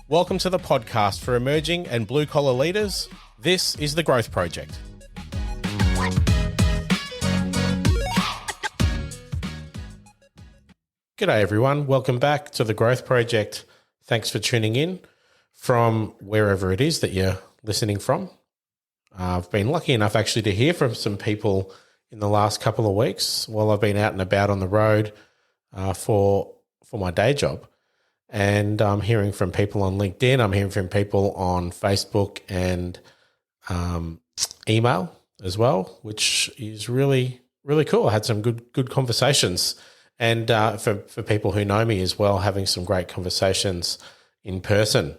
Welcome to the podcast for emerging and blue-collar leaders. This is The Growth Project. G'day everyone, welcome back to The Growth Project. Thanks for tuning in from wherever it is that you're listening from. I've been lucky enough actually to hear from some people in the last couple of weeks while I've been out and about on the road for my day job. And I'm hearing from people on LinkedIn, I'm hearing from people on Facebook and email as well, which is really, really cool. I had some good conversations. And for people who know me as well, having some great conversations in person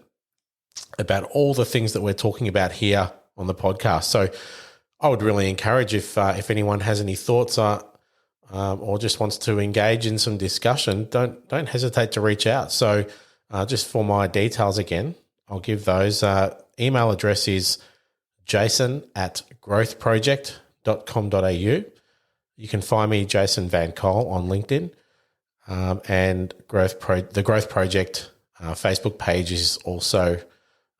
about all the things that we're talking about here on the podcast. So I would really encourage if anyone has any thoughts or just wants to engage in some discussion, don't hesitate to reach out. So just for my details again, I'll give those. Email address is jason@growthproject.com.au. You can find me, Jason Van Cole, on LinkedIn, and the Growth Project Facebook page is also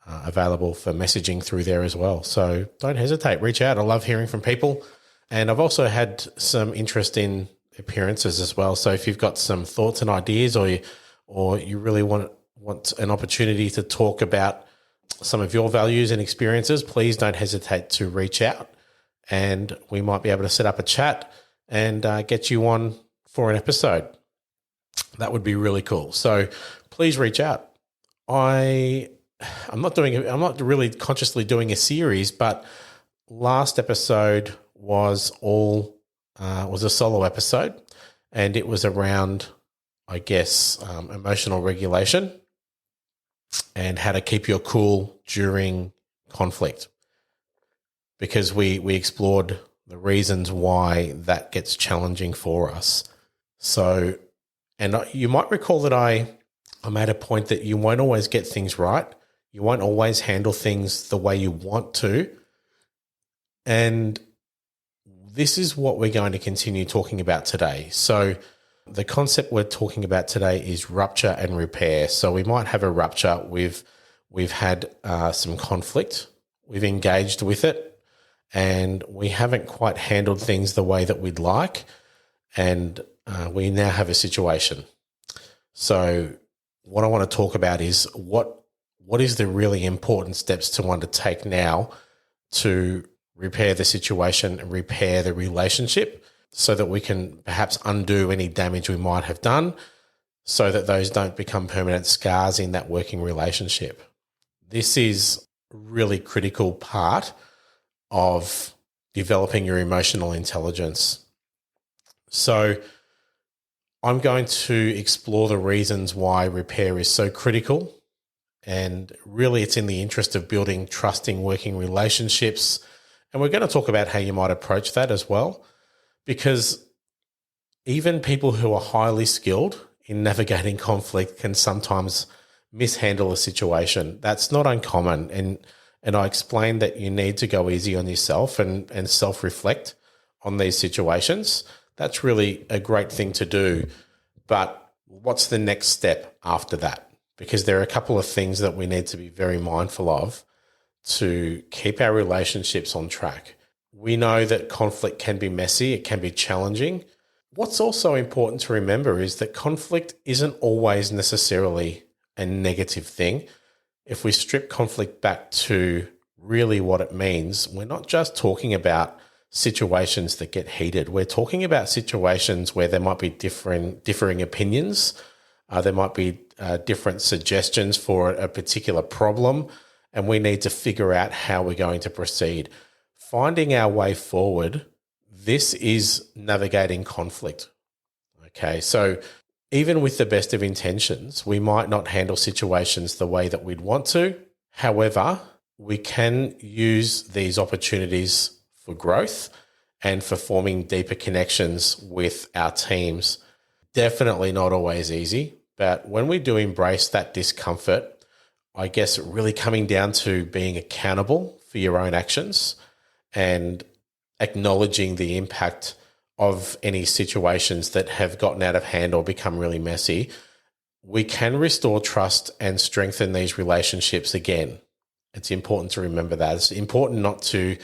available for messaging through there as well. So don't hesitate, reach out. I love hearing from people. And I've also had some interest in appearances as well. So if you've got some thoughts and ideas, or you really want an opportunity to talk about some of your values and experiences, please don't hesitate to reach out, and we might be able to set up a chat and get you on for an episode. That would be really cool. So please reach out. I'm not really consciously doing a series, but last episode was a solo episode, and it was around, I guess, emotional regulation and how to keep your cool during conflict, because we explored the reasons why that gets challenging for us. So, and you might recall that I made a point that you won't always get things right. You won't always handle things the way you want to. And this is what we're going to continue talking about today. So the concept we're talking about today is rupture and repair. So we might have a rupture. We've had some conflict. We've engaged with it, and we haven't quite handled things the way that we'd like. And we now have a situation. So what I want to talk about is what is the really important steps to undertake now to repair the situation and repair the relationship, so that we can perhaps undo any damage we might have done, so that those don't become permanent scars in that working relationship. This is a really critical part of developing your emotional intelligence. So I'm going to explore the reasons why repair is so critical, and really it's in the interest of building trusting working relationships. And we're going to talk about how you might approach that as well, because even people who are highly skilled in navigating conflict can sometimes mishandle a situation. That's not uncommon. And I explained that you need to go easy on yourself and self-reflect on these situations. That's really a great thing to do. But what's the next step after that? Because there are a couple of things that we need to be very mindful of to keep our relationships on track. We know that conflict can be messy, it can be challenging. What's also important to remember is that conflict isn't always necessarily a negative thing. If we strip conflict back to really what it means, we're not just talking about situations that get heated. We're talking about situations where there might be differing opinions. There might be different suggestions for a particular problem, and we need to figure out how we're going to proceed. Finding our way forward, this is navigating conflict. Okay, so even with the best of intentions, we might not handle situations the way that we'd want to. However, we can use these opportunities for growth and for forming deeper connections with our teams. Definitely not always easy, but when we do embrace that discomfort, I guess really coming down to being accountable for your own actions and acknowledging the impact of any situations that have gotten out of hand or become really messy, we can restore trust and strengthen these relationships again. It's important to remember that. It's important not to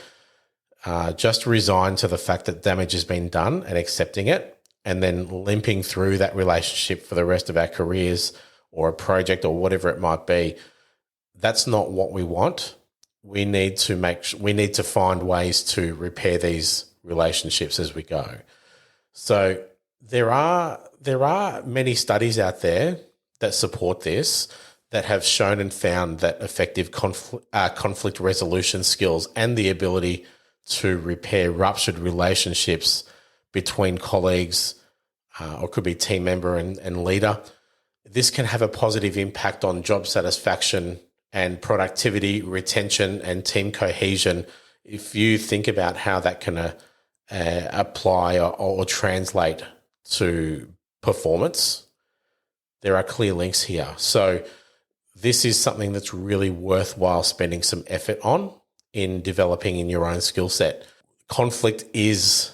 just resign to the fact that damage has been done and accepting it and then limping through that relationship for the rest of our careers or a project or whatever it might be. That's not what we want. We need to find ways to repair these relationships as we go. So there are many studies out there that support this, that have shown and found that effective conflict resolution skills and the ability to repair ruptured relationships between colleagues, or could be team member and leader, this can have a positive impact on job satisfaction and productivity, retention, and team cohesion. If you think about how that can apply or translate to performance, there are clear links here. So this is something that's really worthwhile spending some effort on in developing in your own skill set. Conflict is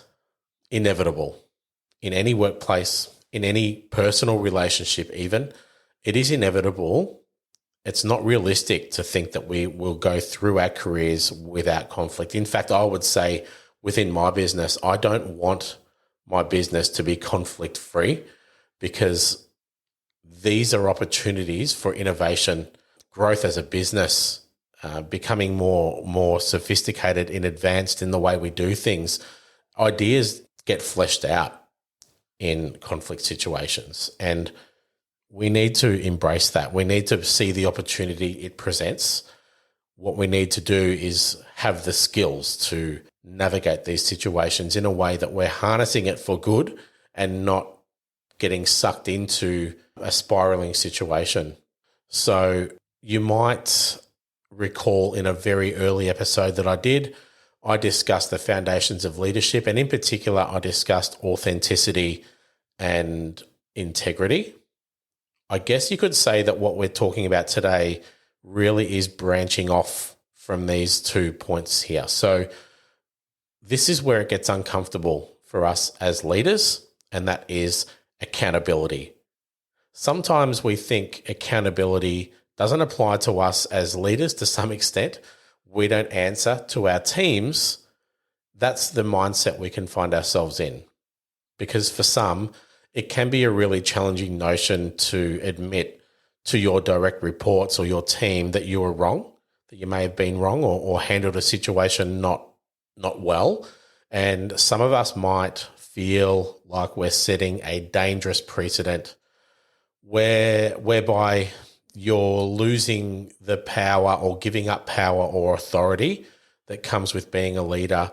inevitable in any workplace, in any personal relationship even. It is inevitable. It's not realistic to think that we will go through our careers without conflict. In fact, I would say within my business, I don't want my business to be conflict-free, because these are opportunities for innovation, growth as a business, becoming more sophisticated and advanced in the way we do things. Ideas get fleshed out in conflict situations, and we need to embrace that. We need to see the opportunity it presents. What we need to do is have the skills to navigate these situations in a way that we're harnessing it for good and not getting sucked into a spiraling situation. So you might recall in a very early episode that I discussed the foundations of leadership, and in particular, I discussed authenticity and integrity. I guess you could say that what we're talking about today really is branching off from these 2 points here. So this is where it gets uncomfortable for us as leaders, and that is accountability. Sometimes we think accountability doesn't apply to us as leaders to some extent. We don't answer to our teams. That's the mindset we can find ourselves in, because for some, it can be a really challenging notion to admit to your direct reports or your team that you were wrong, that you may have been wrong or handled a situation not well. And some of us might feel like we're setting a dangerous precedent whereby you're losing the power or giving up power or authority that comes with being a leader.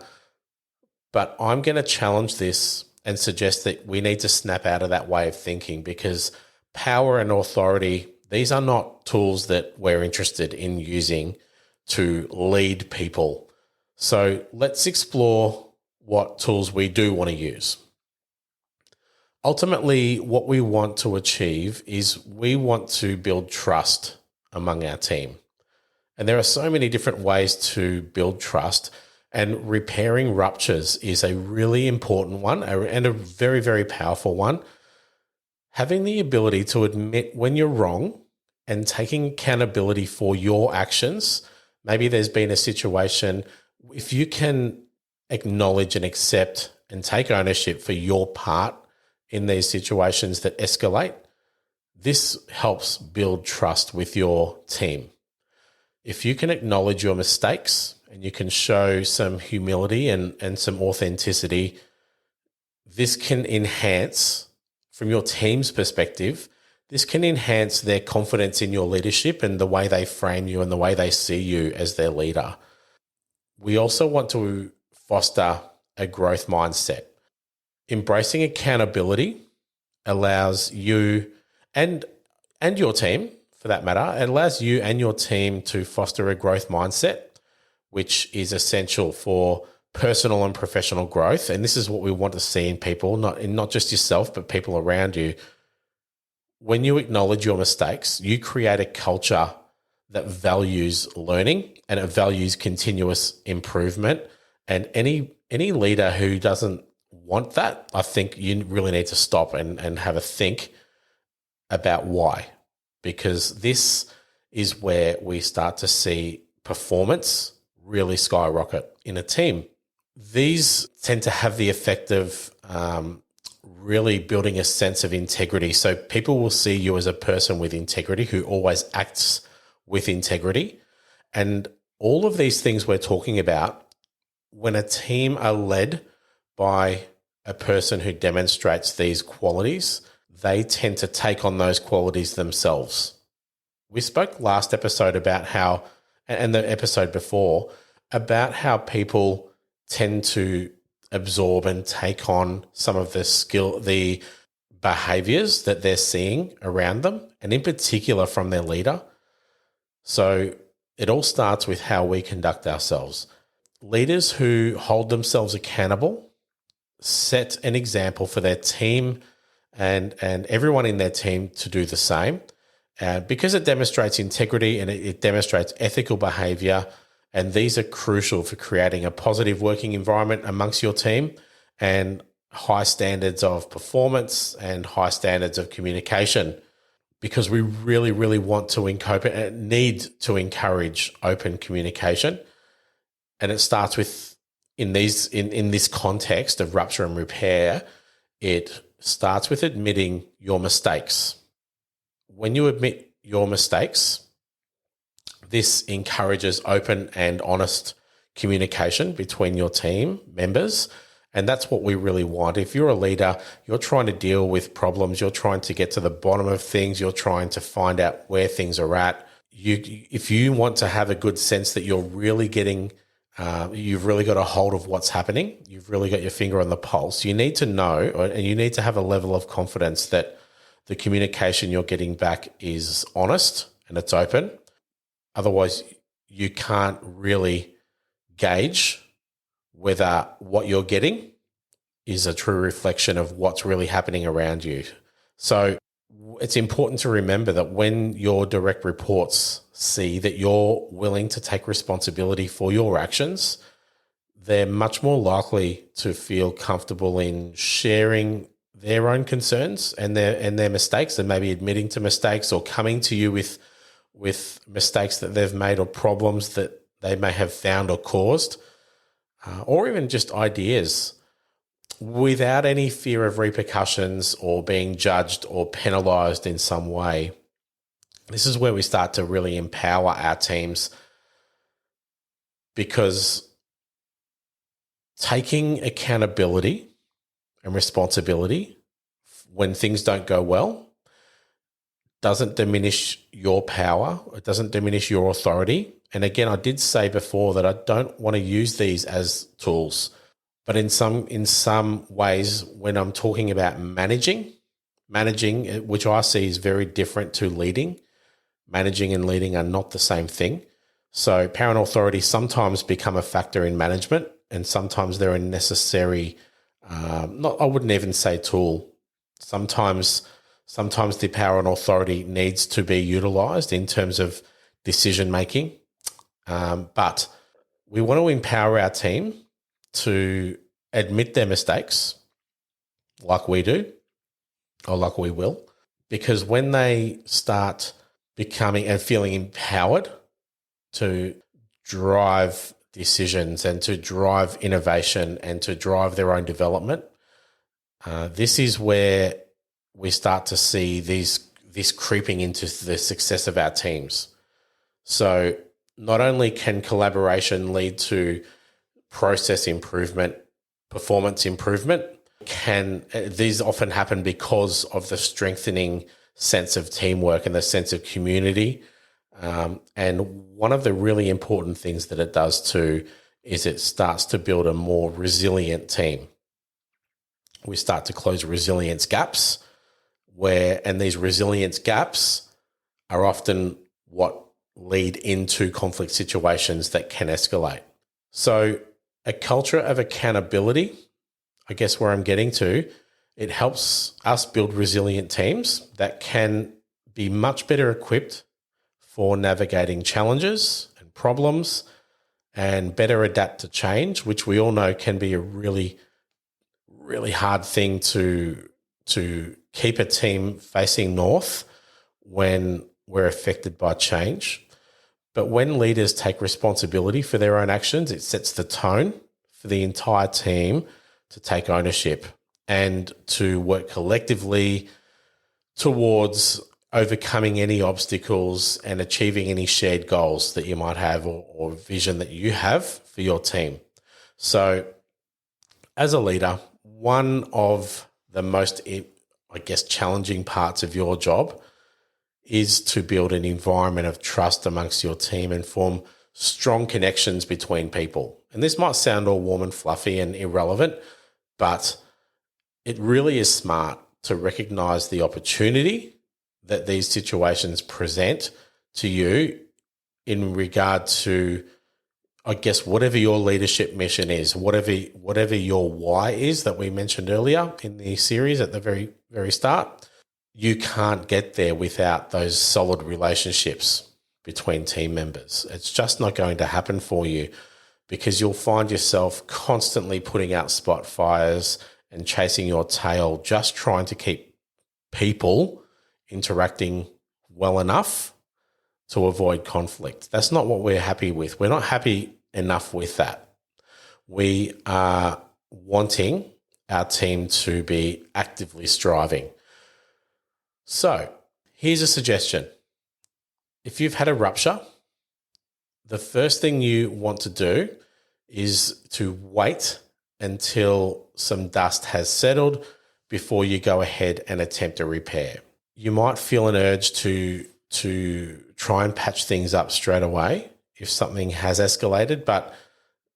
But I'm going to challenge this and suggest that we need to snap out of that way of thinking, because power and authority, these are not tools that we're interested in using to lead people. So let's explore what tools we do want to use. Ultimately, what we want to achieve is we want to build trust among our team. And there are so many different ways to build trust, and repairing ruptures is a really important one and a very, very powerful one. Having the ability to admit when you're wrong and taking accountability for your actions. Maybe there's been a situation, if you can acknowledge and accept and take ownership for your part in these situations that escalate, this helps build trust with your team. If you can acknowledge your mistakes and you can show some humility and some authenticity, this can enhance, from your team's perspective, this can enhance their confidence in your leadership and the way they frame you and the way they see you as their leader. We also want to foster a growth mindset. Embracing accountability allows you and your team, for that matter, it allows you and your team to foster a growth mindset, which is essential for personal and professional growth. And this is what we want to see in people, not just yourself, but people around you. When you acknowledge your mistakes, you create a culture that values learning and it values continuous improvement. And any leader who doesn't want that, I think you really need to stop and have a think about why. Because this is where we start to see performance really skyrocket in a team. These tend to have the effect of really building a sense of integrity. So people will see you as a person with integrity who always acts with integrity. And all of these things we're talking about, when a team are led by a person who demonstrates these qualities, they tend to take on those qualities themselves. We spoke last episode about how, and the episode before, about how people tend to absorb and take on some of the behaviors that they're seeing around them, and in particular from their leader. So it all starts with how we conduct ourselves. Leaders who hold themselves accountable set an example for their team and everyone in their team to do the same. Because it demonstrates integrity and it demonstrates ethical behavior, and these are crucial for creating a positive working environment amongst your team and high standards of performance and high standards of communication, because we really, really want to need to encourage open communication. And it starts with, in this context of rupture and repair, it starts with admitting your mistakes. When you admit your mistakes, this encourages open and honest communication between your team members. And that's what we really want. If you're a leader, you're trying to deal with problems, you're trying to get to the bottom of things, you're trying to find out where things are at. If you want to have a good sense that you're really getting, you've really got a hold of what's happening, you've really got your finger on the pulse, you need to know, and you need to have a level of confidence that the communication you're getting back is honest and it's open. Otherwise, you can't really gauge whether what you're getting is a true reflection of what's really happening around you. So it's important to remember that when your direct reports see that you're willing to take responsibility for your actions, they're much more likely to feel comfortable in sharing their own concerns and their mistakes, and maybe admitting to mistakes or coming to you with mistakes that they've made or problems that they may have found or caused, or even just ideas, without any fear of repercussions or being judged or penalized in some way. This is where we start to really empower our teams, because taking accountability and responsibility when things don't go well doesn't diminish your power. It doesn't diminish your authority. And again, I did say before that I don't want to use these as tools, but in some ways, when I'm talking about managing, which I see is very different to leading. Managing and leading are not the same thing. So power and authority sometimes become a factor in management, and sometimes they're a necessary, I wouldn't even say tool. Sometimes the power and authority needs to be utilized in terms of decision making. But we want to empower our team to admit their mistakes, like we do, or like we will, because when they start becoming and feeling empowered to drive decisions and to drive innovation and to drive their own development, this is where we start to see this creeping into the success of our teams. So not only can collaboration lead to process improvement, performance improvement, these often happen because of the strengthening sense of teamwork and the sense of community. And one of the really important things that it does too is it starts to build a more resilient team. We start to close resilience gaps, and these resilience gaps are often what lead into conflict situations that can escalate. So a culture of accountability, I guess where I'm getting to, it helps us build resilient teams that can be much better equipped for navigating challenges and problems and better adapt to change, which we all know can be a really, really hard thing to keep a team facing north when we're affected by change. But when leaders take responsibility for their own actions, it sets the tone for the entire team to take ownership and to work collectively towards overcoming any obstacles and achieving any shared goals that you might have or vision that you have for your team. So as a leader, one of the most, I guess, challenging parts of your job is to build an environment of trust amongst your team and form strong connections between people. And this might sound all warm and fluffy and irrelevant, but it really is smart to recognize the opportunity that these situations present to you in regard to, I guess, whatever your leadership mission is, whatever your why is that we mentioned earlier in the series at the very, very start. You can't get there without those solid relationships between team members. It's just not going to happen for you because you'll find yourself constantly putting out spot fires and chasing your tail, just trying to keep people interacting well enough to avoid conflict. That's not what we're happy with. We're not happy enough with that. We are wanting our team to be actively striving. So here's a suggestion. If you've had a rupture, the first thing you want to do is to wait until some dust has settled before you go ahead and attempt a repair. You might feel an urge to try and patch things up straight away if something has escalated, but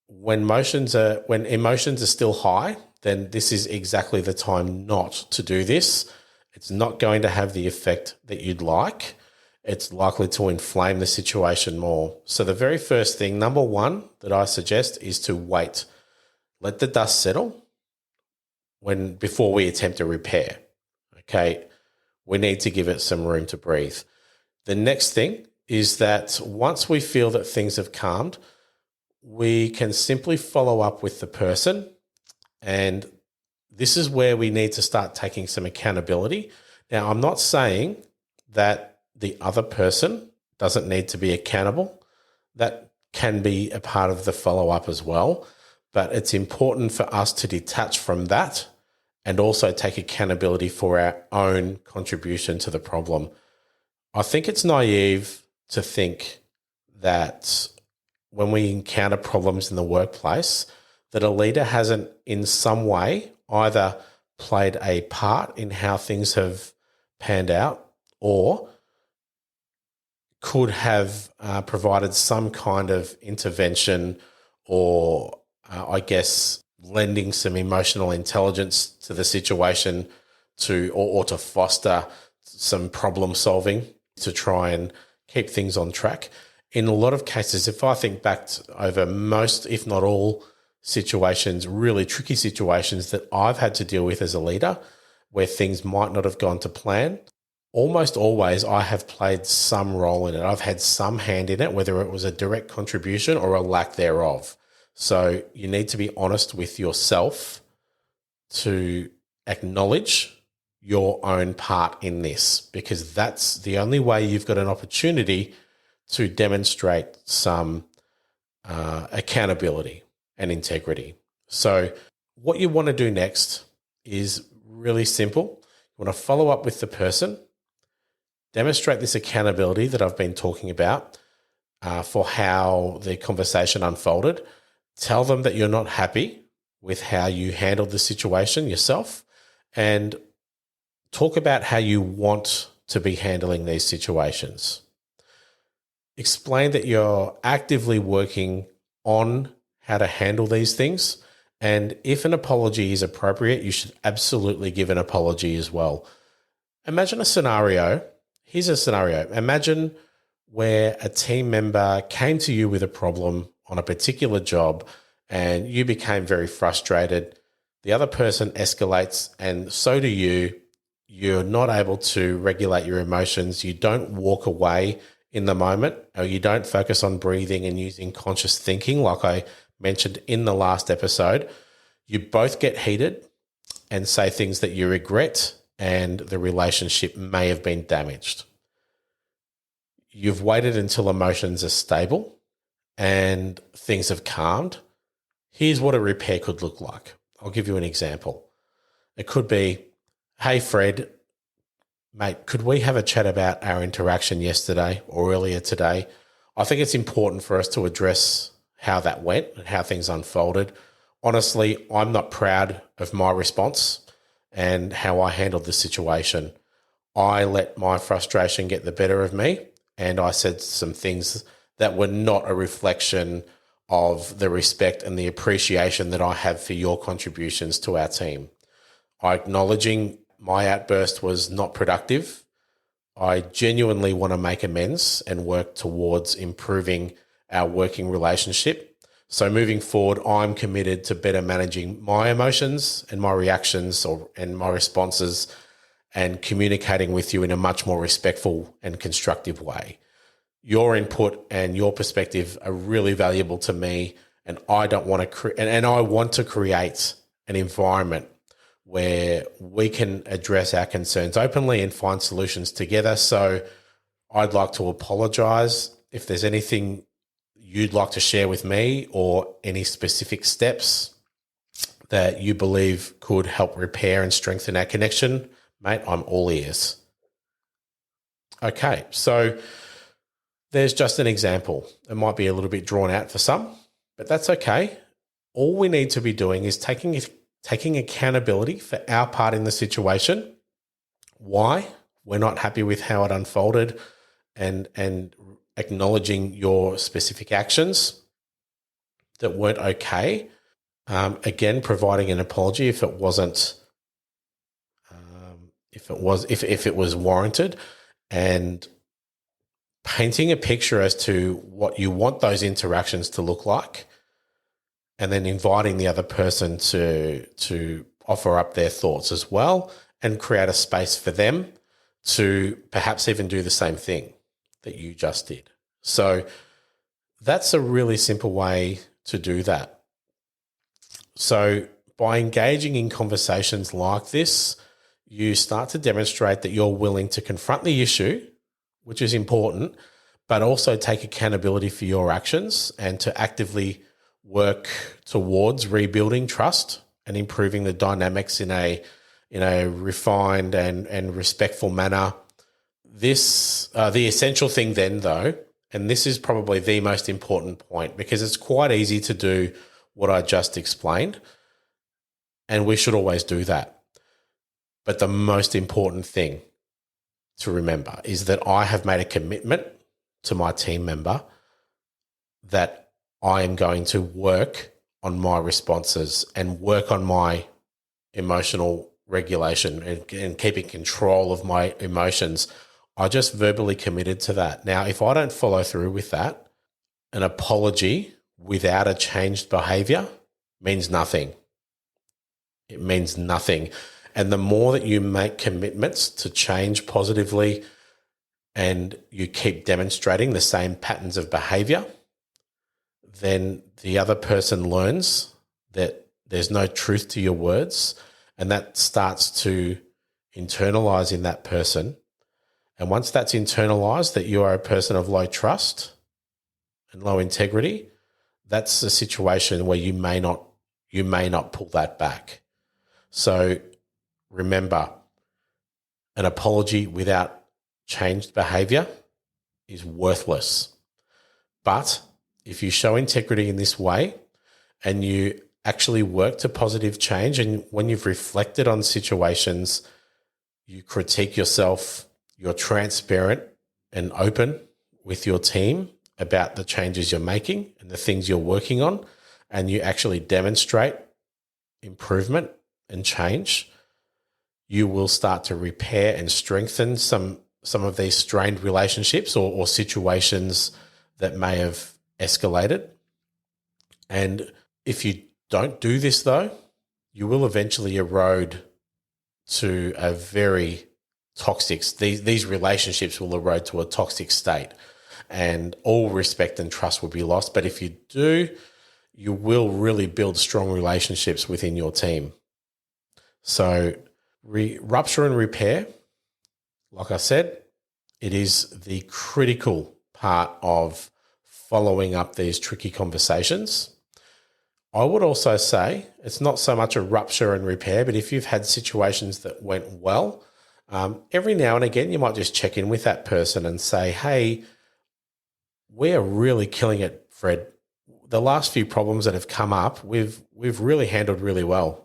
when emotions are still high, then this is exactly the time not to do this. It's not going to have the effect that you'd like. It's likely to inflame the situation more. So the very first thing, number one, that I suggest is to wait. Let the dust settle before we attempt a repair. Okay, we need to give it some room to breathe. The next thing is that once we feel that things have calmed, we can simply follow up with the person, and this is where we need to start taking some accountability. Now, I'm not saying that the other person doesn't need to be accountable. That can be a part of the follow-up as well, but it's important for us to detach from that and also take accountability for our own contribution to the problem. I think it's naive to think that when we encounter problems in the workplace, that a leader hasn't in some way either played a part in how things have panned out or could have provided some kind of intervention or, I guess, lending some emotional intelligence to the situation or to foster some problem solving to try and keep things on track. In a lot of cases, if I think back over most, if not all, situations, really tricky situations that I've had to deal with as a leader where things might not have gone to plan, almost always I have played some role in it. I've had some hand in it, whether it was a direct contribution or a lack thereof. So you need to be honest with yourself to acknowledge your own part in this, because that's the only way you've got an opportunity to demonstrate some accountability and integrity. So what you want to do next is really simple. You want to follow up with the person, demonstrate this accountability that I've been talking about for how the conversation unfolded. Tell them that you're not happy with how you handled the situation yourself, and talk about how you want to be handling these situations. Explain that you're actively working on how to handle these things, and if an apology is appropriate, you should absolutely give an apology as well. Imagine a scenario. Here's a scenario. Imagine where a team member came to you with a problem on a particular job and you became very frustrated. The other person escalates and so do you. You're not able to regulate your emotions. You don't walk away in the moment, or you don't focus on breathing and using conscious thinking like I mentioned in the last episode. You both get heated and say things that you regret, and the relationship may have been damaged. You've waited until emotions are stable and things have calmed. Here's what a repair could look like. I'll give you an example. It could be, hey, Fred, mate, could we have a chat about our interaction yesterday or earlier today? I think it's important for us to address how that went and how things unfolded. Honestly, I'm not proud of my response and how I handled the situation. I let my frustration get the better of me, and I said some things that were not a reflection of the respect and the appreciation that I have for your contributions to our team. Acknowledging my outburst was not productive. I genuinely want to make amends and work towards improving our working relationship. So moving forward, I'm committed to better managing my emotions and my reactions and my responses, and communicating with you in a much more respectful and constructive way. Your input and your perspective are really valuable to me, and I don't want to and I want to create an environment where we can address our concerns openly and find solutions together. So I'd like to apologize if there's anything you'd like to share with me, or any specific steps that you believe could help repair and strengthen our connection. Mate, I'm all ears. Okay, so there's just an example. It might be a little bit drawn out for some, but that's okay. All we need to be doing is taking accountability for our part in the situation, why we're not happy with how it unfolded, and acknowledging your specific actions that weren't okay. Again, providing an apology if it wasn't, if it was warranted, and painting a picture as to what you want those interactions to look like, and then inviting the other person to offer up their thoughts as well, and create a space for them to perhaps even do the same thing that you just did. So that's a really simple way to do that. So by engaging in conversations like this, you start to demonstrate that you're willing to confront the issue, which is important, but also take accountability for your actions, and to actively work towards rebuilding trust and improving the dynamics in a refined and respectful manner. This the essential thing then, though, and this is probably the most important point, because it's quite easy to do what I just explained, and we should always do that. But the most important thing to remember is that I have made a commitment to my team member that I am going to work on my responses and work on my emotional regulation and keeping control of my emotions. I just verbally committed to that. Now, if I don't follow through with that, an apology without a changed behavior means nothing. It means nothing. And the more that you make commitments to change positively, and you keep demonstrating the same patterns of behavior, then the other person learns that there's no truth to your words, and that starts to internalize in that person. And once that's internalized, that you are a person of low trust and low integrity, that's a situation where you may not pull that back. So remember, an apology without changed behavior is worthless. But if you show integrity in this way, and you actually work to positive change, and when you've reflected on situations, you critique yourself, you're transparent and open with your team about the changes you're making and the things you're working on, and you actually demonstrate improvement and change, you will start to repair and strengthen some of these strained relationships or situations that may have escalated. And if you don't do this, though, you will eventually erode to a very toxic, these relationships will erode to a toxic state, and all respect and trust will be lost. But if you do, you will really build strong relationships within your team. So rupture and repair, like I said, it is the critical part of following up these tricky conversations. I would also say it's not so much a rupture and repair, but if you've had situations that went well, every now and again, you might just check in with that person and say, hey, we are really killing it, Fred. The last few problems that have come up, we've really handled really well.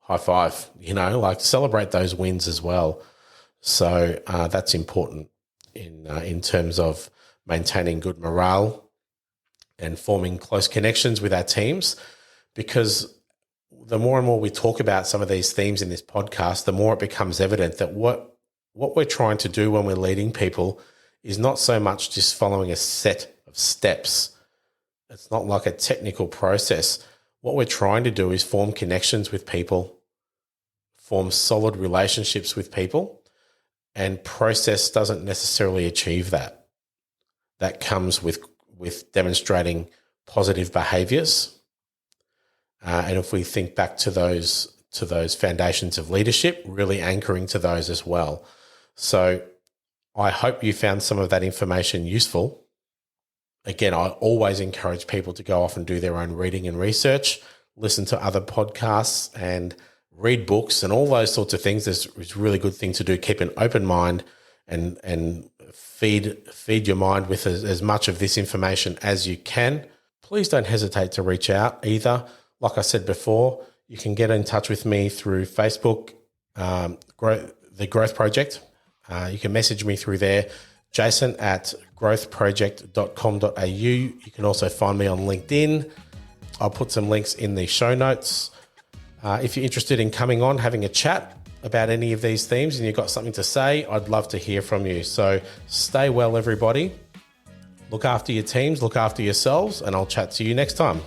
High five, like celebrate those wins as well. So that's important in terms of maintaining good morale and forming close connections with our teams, because the more and more we talk about some of these themes in this podcast, the more it becomes evident that what we're trying to do when we're leading people is not so much just following a set of steps. It's not like a technical process. What we're trying to do is form connections with people, form solid relationships with people, and process doesn't necessarily achieve that. That comes with demonstrating positive behaviors. And if we think back to those foundations of leadership, really anchoring to those as well. So I hope you found some of that information useful. Again, I always encourage people to go off and do their own reading and research, listen to other podcasts and read books and all those sorts of things. It's a really good thing to do. Keep an open mind and feed your mind with as much of this information as you can. Please don't hesitate to reach out either. Like I said before, you can get in touch with me through Facebook, the Growth Project. You can message me through there, jason@growthproject.com.au. You can also find me on LinkedIn. I'll put some links in the show notes. If you're interested in coming on, having a chat about any of these themes and you've got something to say, I'd love to hear from you. So stay well, everybody. Look after your teams, look after yourselves, and I'll chat to you next time.